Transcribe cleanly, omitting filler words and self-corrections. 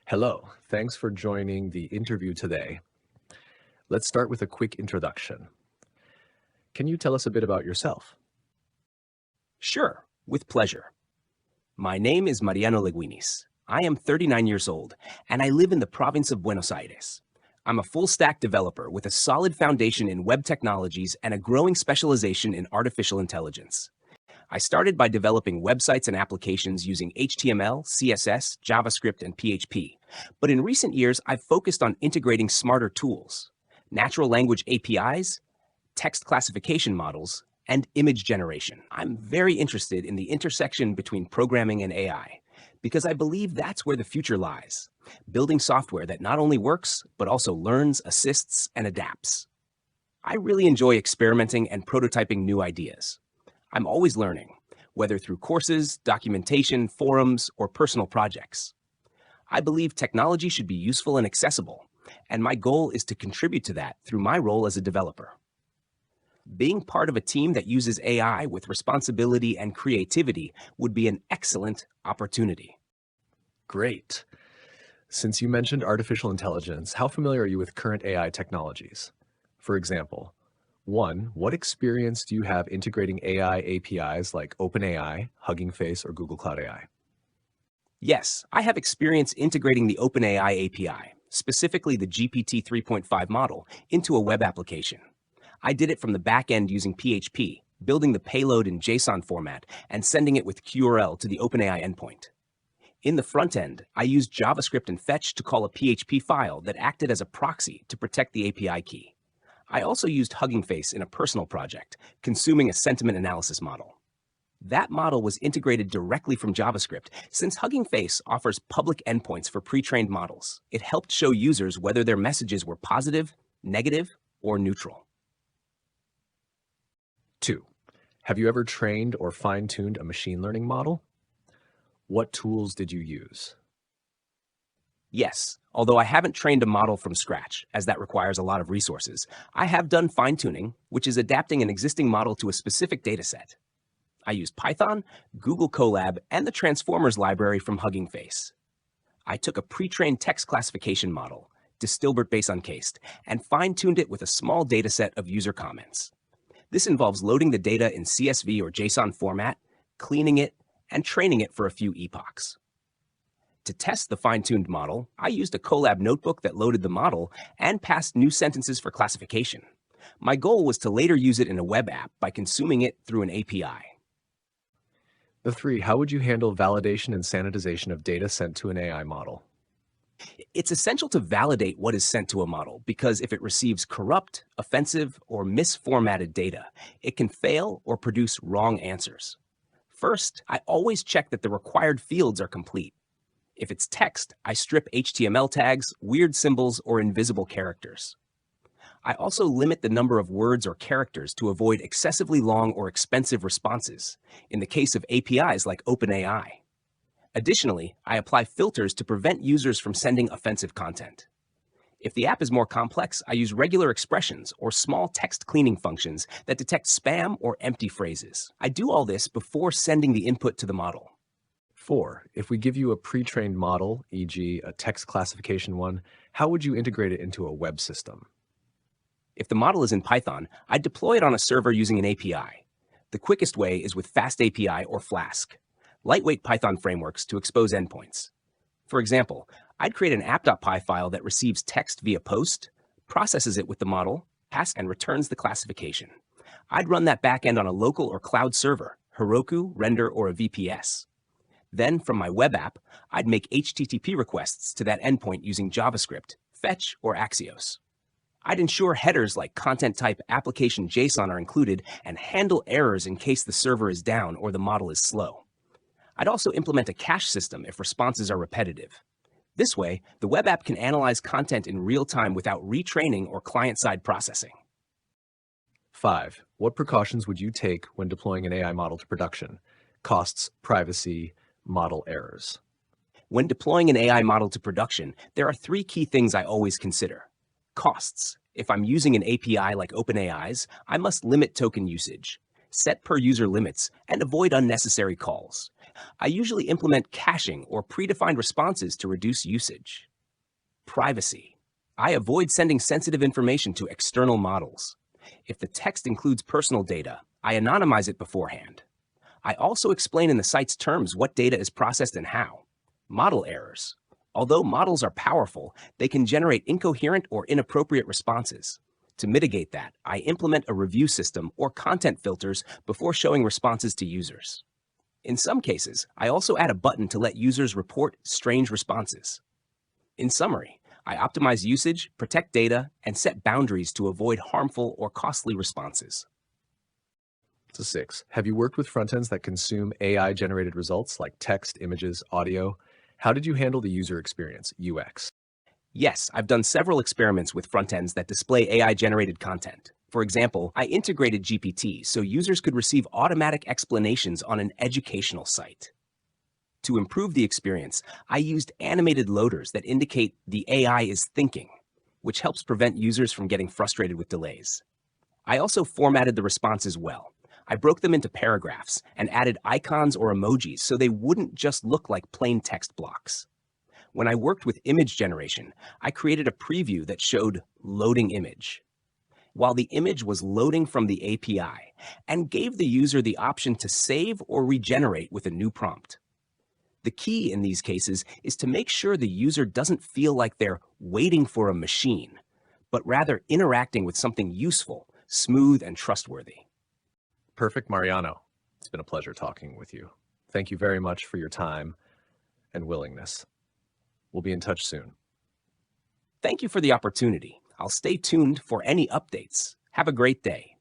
Hello, thanks for joining the interview today. Let's start with a quick introduction. Can you tell us a bit about yourself? Sure, with pleasure. My name is Mariano Leguinis. I am 39 years old, and I live in the province of Buenos Aires. I'm a full-stack developer with a solid foundation in web technologies and a growing specialization in artificial intelligence. I started by developing websites and applications using HTML, CSS, JavaScript, and PHP. But in recent years, I've focused on integrating smarter tools, natural language APIs, text classification models, and image generation. I'm very interested in the intersection between programming and AI because I believe that's where the future lies, building software that not only works, but also learns, assists, and adapts. I really enjoy experimenting and prototyping new ideas. I'm always learning, whether through courses, documentation, forums, or personal projects. I believe technology should be useful and accessible, and my goal is to contribute to that through my role as a developer. Being part of a team that uses AI with responsibility and creativity would be an excellent opportunity. Great. Since you mentioned artificial intelligence, how familiar are you with current AI technologies? For example, 1, what experience do you have integrating AI APIs like OpenAI, Hugging Face, or Google Cloud AI? Yes, I have experience integrating the OpenAI API, specifically the GPT 3.5 model, into a web application. I did it from the back end using PHP, building the payload in JSON format and sending it with QRL to the OpenAI endpoint. In the front end, I used JavaScript and fetch to call a PHP file that acted as a proxy to protect the API key. I also used Hugging Face in a personal project, consuming a sentiment analysis model. That model was integrated directly from JavaScript. Since Hugging Face offers public endpoints for pre-trained models, it helped show users whether their messages were positive, negative, or neutral. 2, have you ever trained or fine-tuned a machine learning model? What tools did you use? Yes, although I haven't trained a model from scratch, as that requires a lot of resources, I have done fine-tuning, which is adapting an existing model to a specific dataset. I used Python, Google Colab, and the Transformers library from Hugging Face. I took a pre-trained text classification model, Distilbert base uncased, and fine-tuned it with a small dataset of user comments. This involves loading the data in CSV or JSON format, cleaning it, and training it for a few epochs. To test the fine-tuned model, I used a Colab notebook that loaded the model and passed new sentences for classification. My goal was to later use it in a web app by consuming it through an API. 3, how would you handle validation and sanitization of data sent to an AI model? It's essential to validate what is sent to a model because if it receives corrupt, offensive, or misformatted data, it can fail or produce wrong answers. First, I always check that the required fields are complete. If it's text, I strip HTML tags, weird symbols, or invisible characters. I also limit the number of words or characters to avoid excessively long or expensive responses, in the case of APIs like OpenAI. Additionally, I apply filters to prevent users from sending offensive content. If the app is more complex, I use regular expressions or small text cleaning functions that detect spam or empty phrases. I do all this before sending the input to the model. 4, if we give you a pre-trained model, e.g. a text classification one, how would you integrate it into a web system? If the model is in Python, I'd deploy it on a server using an API. The quickest way is with FastAPI or Flask, lightweight Python frameworks to expose endpoints. For example, I'd create an app.py file that receives text via post, processes it with the model, passes and returns the classification. I'd run that backend on a local or cloud server, Heroku, Render, or a VPS. Then, from my web app, I'd make HTTP requests to that endpoint using JavaScript, Fetch, or Axios. I'd ensure headers like content type application JSON are included and handle errors in case the server is down or the model is slow. I'd also implement a cache system if responses are repetitive. This way, the web app can analyze content in real time without retraining or client-side processing. 5, what precautions would you take when deploying an AI model to production? Costs, privacy, model errors. When deploying an AI model to production, there are 3 key things I always consider. Costs. If I'm using an API like OpenAI's, I must limit token usage, set per user limits, and avoid unnecessary calls. I usually implement caching or predefined responses to reduce usage. Privacy. I avoid sending sensitive information to external models. If the text includes personal data, I anonymize it beforehand. I also explain in the site's terms what data is processed and how. Model errors. Although models are powerful, they can generate incoherent or inappropriate responses. To mitigate that, I implement a review system or content filters before showing responses to users. In some cases, I also add a button to let users report strange responses. In summary, I optimize usage, protect data, and set boundaries to avoid harmful or costly responses. To 6. Have you worked with frontends that consume AI-generated results like text, images, audio? How did you handle the user experience, UX? Yes, I've done several experiments with frontends that display AI-generated content. For example, I integrated GPT so users could receive automatic explanations on an educational site. To improve the experience, I used animated loaders that indicate the AI is thinking, which helps prevent users from getting frustrated with delays. I also formatted the responses well. I broke them into paragraphs and added icons or emojis so they wouldn't just look like plain text blocks. When I worked with image generation, I created a preview that showed loading image, while the image was loading from the API, and gave the user the option to save or regenerate with a new prompt. The key in these cases is to make sure the user doesn't feel like they're waiting for a machine, but rather interacting with something useful, smooth, and trustworthy. Perfect, Mariano. It's been a pleasure talking with you. Thank you very much for your time and willingness. We'll be in touch soon. Thank you for the opportunity. I'll stay tuned for any updates. Have a great day.